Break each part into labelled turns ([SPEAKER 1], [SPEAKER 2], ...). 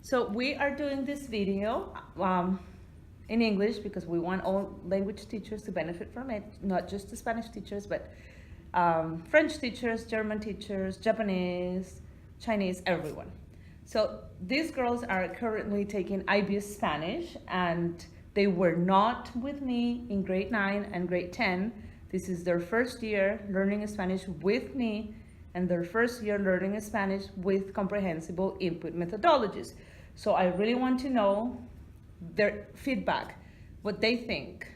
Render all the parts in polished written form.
[SPEAKER 1] So we are doing this video in English because we want all language teachers to benefit from it, not just the Spanish teachers, but French teachers, German teachers, Japanese, Chinese, everyone. So these girls are currently taking IB Spanish, and they were not with me in grade 9 and grade 10. This is their first year learning Spanish with me, and their first year learning Spanish with comprehensible input methodologies. So I really want to know their feedback, what they think.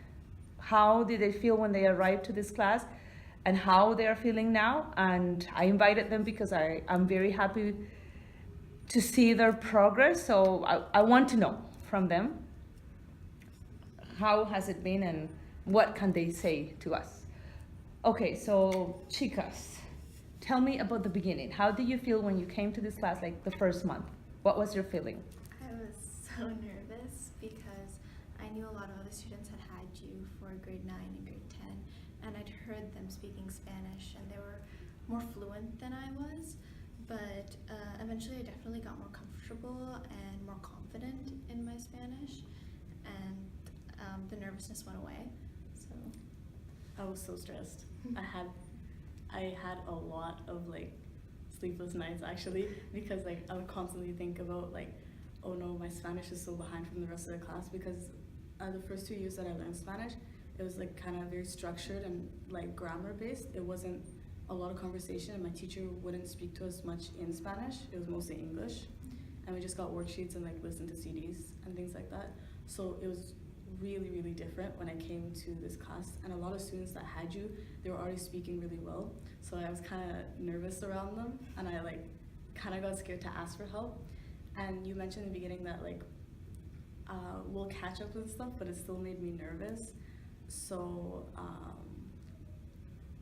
[SPEAKER 1] How did they feel when they arrived to this class, and how they are feeling now? And I invited them because I'm very happy to see their progress. So I want to know from them, how has it been and what can they say to us? Okay, so chicas, tell me about the beginning. How did you feel when you came to this class, like the first month? What was your feeling?
[SPEAKER 2] I was so nervous because I knew a lot of other students had you for grade 9 and grade 10, and I'd heard them speaking Spanish and they were more fluent than I was, but eventually I definitely got more comfortable and more confident in my Spanish, and the nervousness went away. So
[SPEAKER 3] I was so stressed. I had a lot of sleepless nights actually, because I would constantly think about oh no, my Spanish is so behind from the rest of the class, because the first 2 years that I learned Spanish, it was kind of very structured and grammar based. It wasn't a lot of conversation, and my teacher wouldn't speak to us much in Spanish. It was mostly English, and we just got worksheets and listened to CDs and things like that. So it was really, really different when I came to this class, and a lot of students that had you, they were already speaking really well, so I was kind of nervous around them, and I kind of got scared to ask for help. And you mentioned in the beginning that we'll catch up with stuff, but it still made me nervous. So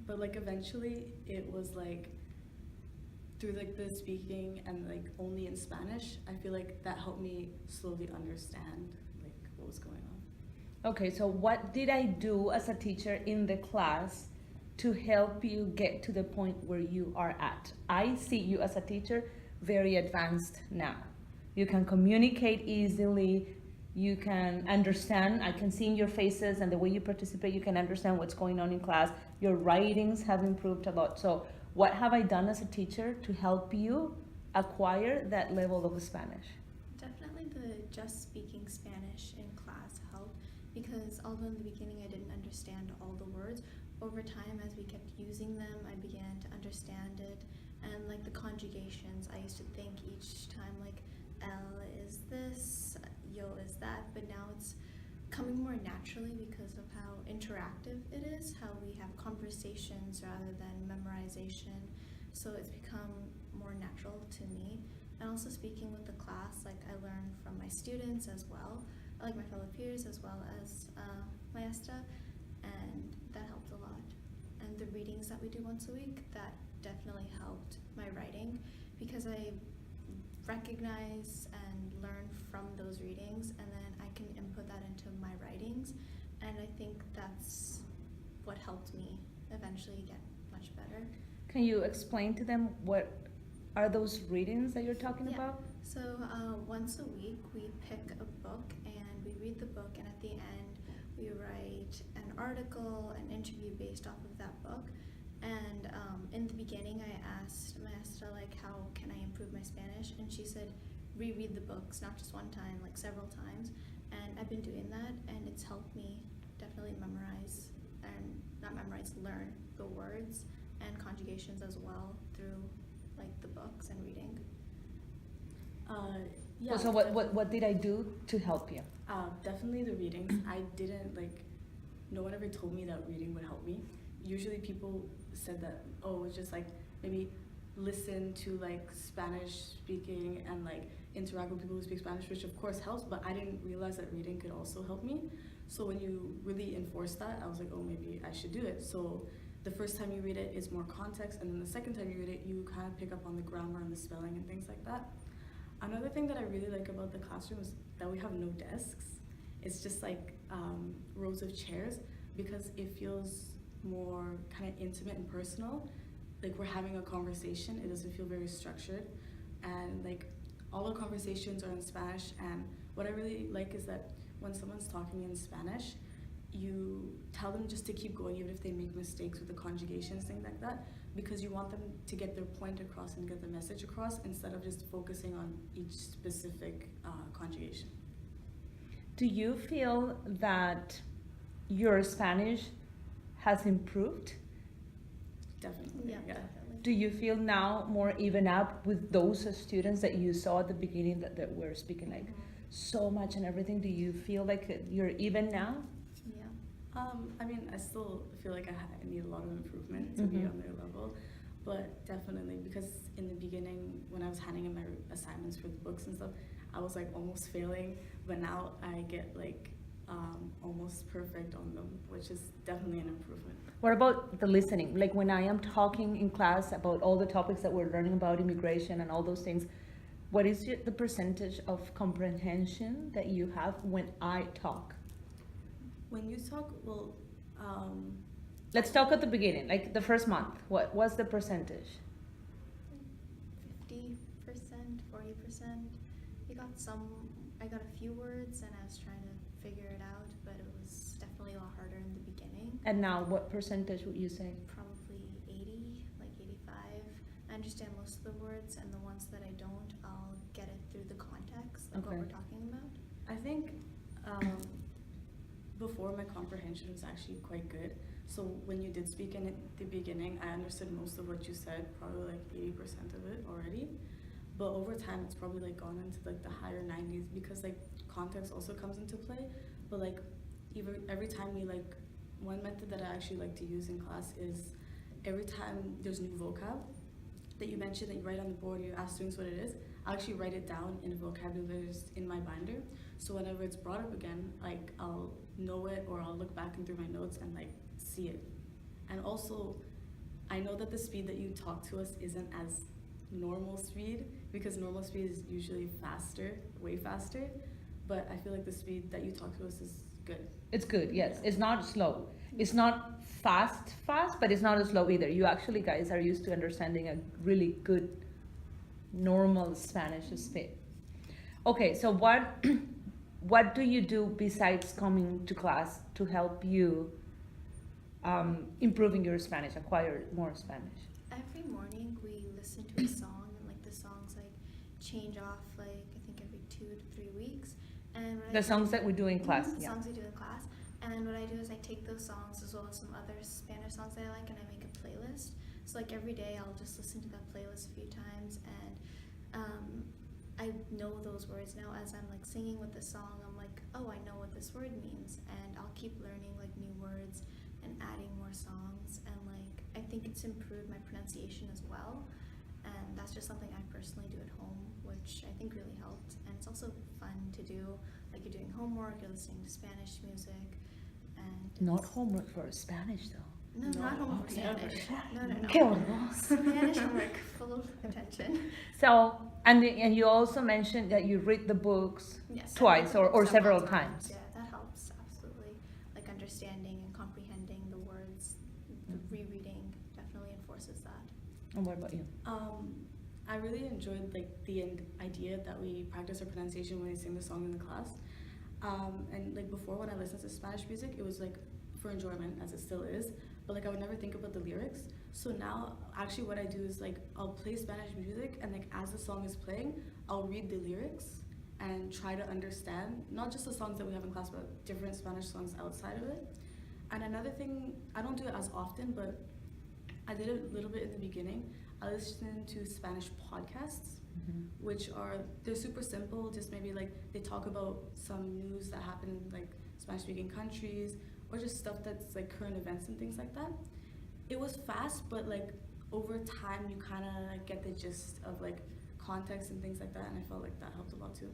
[SPEAKER 3] but eventually it was through the speaking and only in Spanish, I feel that helped me slowly understand what was going on.
[SPEAKER 1] Okay, so what did I do as a teacher in the class to help you get to the point where you are at? I see you as a teacher very advanced now. You can communicate easily, you can understand, I can see in your faces and the way you participate, you can understand what's going on in class. Your writings have improved a lot. So what have I done as a teacher to help you acquire that level of Spanish?
[SPEAKER 2] definitely the just speaking Spanish in class helped, because although in the beginning I didn't understand all the words, over time as we kept using them I began to understand it. And the conjugations, I used to think each time L is this, yo is that, but now it's coming more naturally because of how interactive it is, how we have conversations rather than memorization. So it's become more natural to me. And also speaking with the class, I learn from my students as well, my fellow peers as well as maestra, and that helped a lot. And the readings that we do once a week, that definitely helped my writing, because I recognize and learn from those readings, and then I can input that into my writings, and I think that's what helped me eventually get much better.
[SPEAKER 1] Can you explain to them what are those readings that you're talking about?
[SPEAKER 2] So once a week we pick a book and we read the book, and at the end we write an article, an interview based off of that book. And in the beginning I asked Maestra how can I improve my Spanish, and she said reread the books, not just one time, several times. And I've been doing that, and it's helped me definitely memorize, and not memorize, learn the words and conjugations as well through the books and reading.
[SPEAKER 3] Yeah.
[SPEAKER 1] So what did I do to help you?
[SPEAKER 3] Definitely the readings. I didn't no one ever told me that reading would help me. Usually people said that, oh, it's just maybe listen to Spanish speaking and interact with people who speak Spanish, which of course helps, but I didn't realize that reading could also help me. So when you really enforce that, I was oh, maybe I should do it. So the first time you read it is more context, and then the second time you read it, you kind of pick up on the grammar and the spelling and things like that. Another thing that I really like about the classroom is that we have no desks. It's just rows of chairs, because it feels more kind of intimate and personal. We're having a conversation. It doesn't feel very structured. And all our conversations are in Spanish, and what I really like is that when someone's talking in Spanish, you tell them just to keep going even if they make mistakes with the conjugations, things like that, because you want them to get their point across and get the message across instead of just focusing on each specific conjugation.
[SPEAKER 1] Do you feel that your Spanish has improved?
[SPEAKER 3] Definitely.
[SPEAKER 2] Yeah, definitely.
[SPEAKER 1] Do you feel now more even up with those students that you saw at the beginning that were speaking like so much and everything? Do you feel like you're even now?
[SPEAKER 2] Yeah.
[SPEAKER 3] I mean, I still feel like I need a lot of improvement to be
[SPEAKER 1] Mhm.
[SPEAKER 3] on their level, but definitely, because in the beginning, when I was handing in my assignments for the books and stuff, I was like almost failing, but now I get like almost perfect on them, which is definitely an improvement.
[SPEAKER 1] What about the listening? Like when I am talking in class about all the topics that we're learning about immigration and all those things, what is the percentage of comprehension that you have when I talk?
[SPEAKER 3] When you talk, well,
[SPEAKER 1] Let's talk at the beginning, like the first month. What was the percentage?
[SPEAKER 2] 50%, 40%. I got a few words and I was trying to figure it out, but it was definitely a lot harder in the beginning.
[SPEAKER 1] And now what percentage would you say?
[SPEAKER 2] Probably 80, like 85. I understand most of the words, and the ones that I don't, I'll get it through the context, like
[SPEAKER 1] Okay.
[SPEAKER 2] what we're talking about.
[SPEAKER 3] I think before my comprehension was actually quite good. So when you did speak in the beginning, I understood most of what you said, probably like 80% of it already. But over time, it's probably like gone into like the higher 90s because like context also comes into play. But like every time we like, one method that I actually like to use in class is every time there's new vocab that you mention that you write on the board, you ask students what it is, I'll actually write it down in a vocabulary list in my binder. So whenever it's brought up again, like I'll know it, or I'll look back and through my notes and like see it. And also, I know that the speed that you talk to us isn't as normal speed, because normal speed is usually faster, way faster, but I feel like the speed that you talk to us is good.
[SPEAKER 1] It's good, yes. It's not slow. It's not fast, but it's not as slow either. You actually guys are used to understanding a really good, normal Spanish speed. Okay, so what do you do besides coming to class to help you improving your Spanish, acquire more Spanish?
[SPEAKER 2] Every morning we listen to a song, and like the songs like change off like I think every 2 to 3 weeks. And what
[SPEAKER 1] The songs that we do in class,
[SPEAKER 2] The
[SPEAKER 1] yeah.
[SPEAKER 2] songs we do in class. And what I do is I take those songs as well as some other Spanish songs that I like, and I make a playlist. So like every day I'll just listen to that playlist a few times, and I know those words now. As I'm like singing with the song, I'm like, oh, I know what this word means, and I'll keep learning like new words and adding more songs, and like I think it's improved my pronunciation as well. And that's just something I personally do at home, which I think really helped. And it's also fun to do, like you're doing homework, you're listening to Spanish music, and
[SPEAKER 1] Not homework for Spanish though.
[SPEAKER 2] No,
[SPEAKER 3] No,
[SPEAKER 2] not homework for
[SPEAKER 1] okay.
[SPEAKER 2] Spanish. No.
[SPEAKER 1] Qué horror.
[SPEAKER 2] Spanish homework, full attention.
[SPEAKER 1] So, and you also mentioned that you read the books
[SPEAKER 2] Yes.
[SPEAKER 1] twice
[SPEAKER 2] I read the
[SPEAKER 1] or
[SPEAKER 2] books
[SPEAKER 1] several
[SPEAKER 2] several
[SPEAKER 1] times.
[SPEAKER 2] Yeah, that helps absolutely. Like understanding and comprehending the words, the rereading definitely enforces that.
[SPEAKER 1] And what about you?
[SPEAKER 3] I really enjoyed like the idea that we practice our pronunciation when we sing the song in the class. And like before, when I listened to Spanish music, it was like for enjoyment, as it still is, but like I would never think about the lyrics. So now actually what I do is like I'll play Spanish music, and like as the song is playing, I'll read the lyrics and try to understand not just the songs that we have in class, but different Spanish songs outside of it. And another thing, I don't do it as often, but I did it a little bit in the beginning. I listened to Spanish podcasts, which they're super simple, just maybe like they talk about some news that happened in like Spanish speaking countries, or just stuff that's like current events and things like that. It was fast, but like over time you kind of get the gist of like context and things like that, and I felt like that helped a lot too.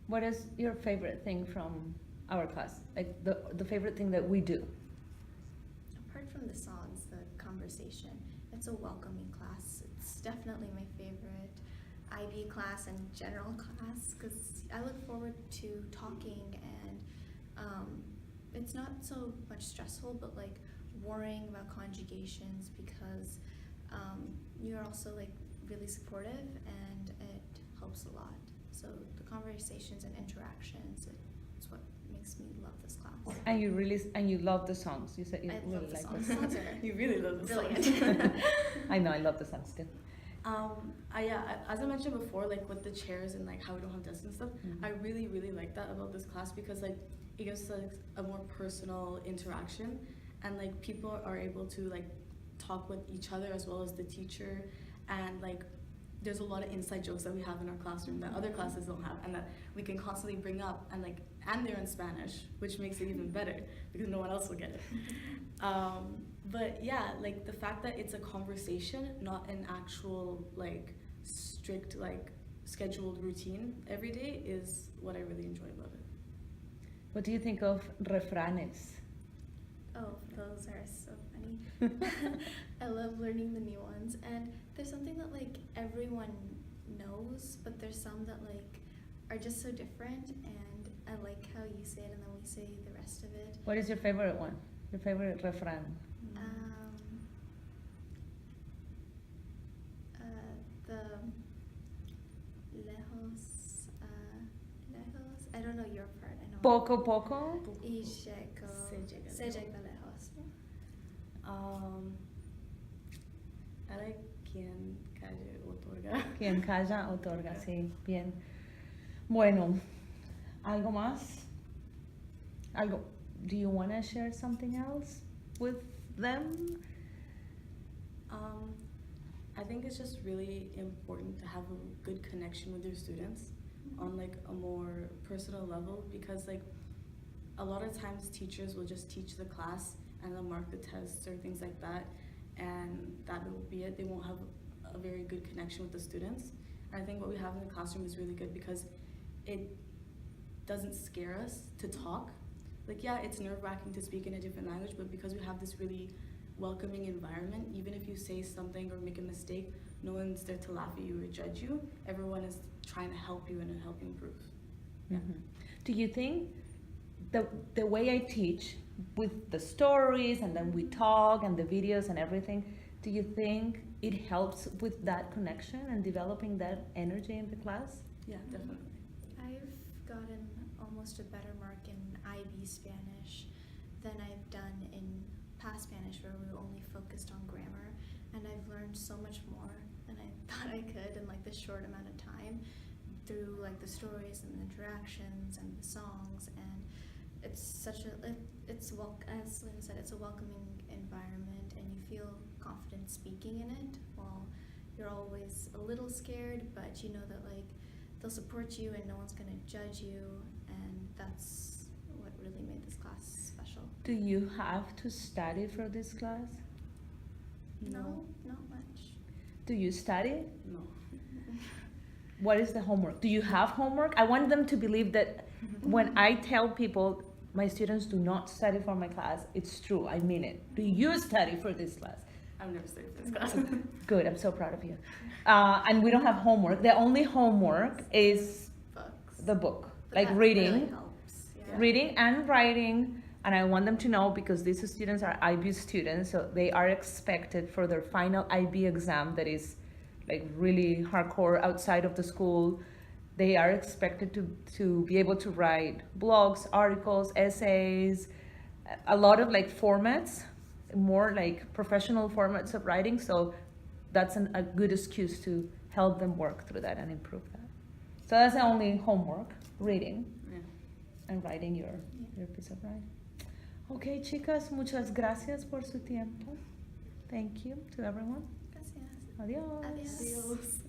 [SPEAKER 1] What is your favorite thing from our class? Like the favorite thing that we do?
[SPEAKER 2] Apart from the songs, the conversation, it's a welcoming class. It's definitely my favorite IB class and general class, because I look forward to talking, and it's not so much stressful, but like worrying about conjugations, because you're also like really supportive, and it helps a lot. So the conversations and interactions, it's what makes me love this class.
[SPEAKER 1] And you love the songs. You said you
[SPEAKER 2] I
[SPEAKER 1] really
[SPEAKER 2] love the
[SPEAKER 1] like
[SPEAKER 2] songs.
[SPEAKER 1] the songs.
[SPEAKER 2] Songs are
[SPEAKER 3] You really love the
[SPEAKER 2] brilliant.
[SPEAKER 3] songs.
[SPEAKER 1] I know, I love the songs too.
[SPEAKER 3] As I mentioned before, like with the chairs and like how we don't have desks and stuff,
[SPEAKER 1] Mhm.
[SPEAKER 3] I really, really like that about this class because like it gives like a more personal interaction, and like people are able to like talk with each other as well as the teacher, and like there's a lot of inside jokes that we have in our classroom that other classes don't have, and that we can constantly bring up, and like they're in Spanish, which makes it even better because no one else will get it. But yeah, like the fact that it's a conversation, not an actual like strict like scheduled routine every day, is what I really enjoy about it.
[SPEAKER 1] What do you think of refranes?
[SPEAKER 2] Oh, those are so funny. I love learning the new ones, and there's something that like everyone knows, but there's some that like are just so different, and I like how you say it and then we say the rest of it.
[SPEAKER 1] What is your favorite one? Your favorite refran?
[SPEAKER 2] The lejos, lejos. I don't know your part. I know.
[SPEAKER 1] Poco poco?
[SPEAKER 2] Y llegó. Se llega lejos.
[SPEAKER 3] I like quien calle otorga.
[SPEAKER 1] Quien calla, otorga, sí, bien. Bueno, ¿algo más? ¿Algo? Do you want to share something else with them?
[SPEAKER 3] I think it's just really important to have a good connection with your students on like a more personal level, because like a lot of times teachers will just teach the class and they'll mark the tests or things like that, and that will be it. They won't have a very good connection with the students. And I think what we have in the classroom is really good because it doesn't scare us to talk. Like, yeah, it's nerve-wracking to speak in a different language, but because we have this really welcoming environment, even if you say something or make a mistake, no one's there to laugh at you or judge you. Everyone is trying to help you and help you improve. Yeah.
[SPEAKER 1] Mm-hmm. Do you think the way I teach with the stories and then we talk and the videos and everything, do you think it helps with that connection and developing that energy in the class?
[SPEAKER 3] Yeah, definitely.
[SPEAKER 2] I've gotten almost a better mark in IB Spanish than I've done in past Spanish, where we were only focused on grammar, and I've learned so much more than I thought I could in like this short amount of time through like the stories and the interactions and the songs, and it's such a as Lynn said, it's a welcoming environment, and you feel confident speaking in it. While you're always a little scared, but you know that like they'll support you and no one's gonna judge you, and that's what really made this class special.
[SPEAKER 1] Do you have to study for this class?
[SPEAKER 2] No, not much.
[SPEAKER 1] Do you study?
[SPEAKER 3] No.
[SPEAKER 1] What is the homework? Do you have homework? I want them to believe that when I tell people my students do not study for my class, it's true. I mean it. Do you study for this class?
[SPEAKER 3] I've never studied for this class.
[SPEAKER 1] Good, I'm so proud of you. And we don't have homework. The only homework is
[SPEAKER 2] Books.
[SPEAKER 1] the book,
[SPEAKER 2] But
[SPEAKER 1] like
[SPEAKER 2] that
[SPEAKER 1] reading.
[SPEAKER 2] really helps. Yeah.
[SPEAKER 1] Reading and writing, and I want them to know, because these students are IB students, so they are expected for their final IB exam that is like really hardcore outside of the school. They are expected to be able to write blogs, articles, essays, a lot of like formats, more like professional formats of writing, so that's a good excuse to help them work through that and improve that. So that's the only homework, reading.
[SPEAKER 3] Yeah.
[SPEAKER 1] And writing your piece of writing. Okay, chicas, muchas gracias por su tiempo. Thank you to everyone.
[SPEAKER 2] Gracias.
[SPEAKER 1] Adiós.
[SPEAKER 2] Adiós.
[SPEAKER 3] Adios.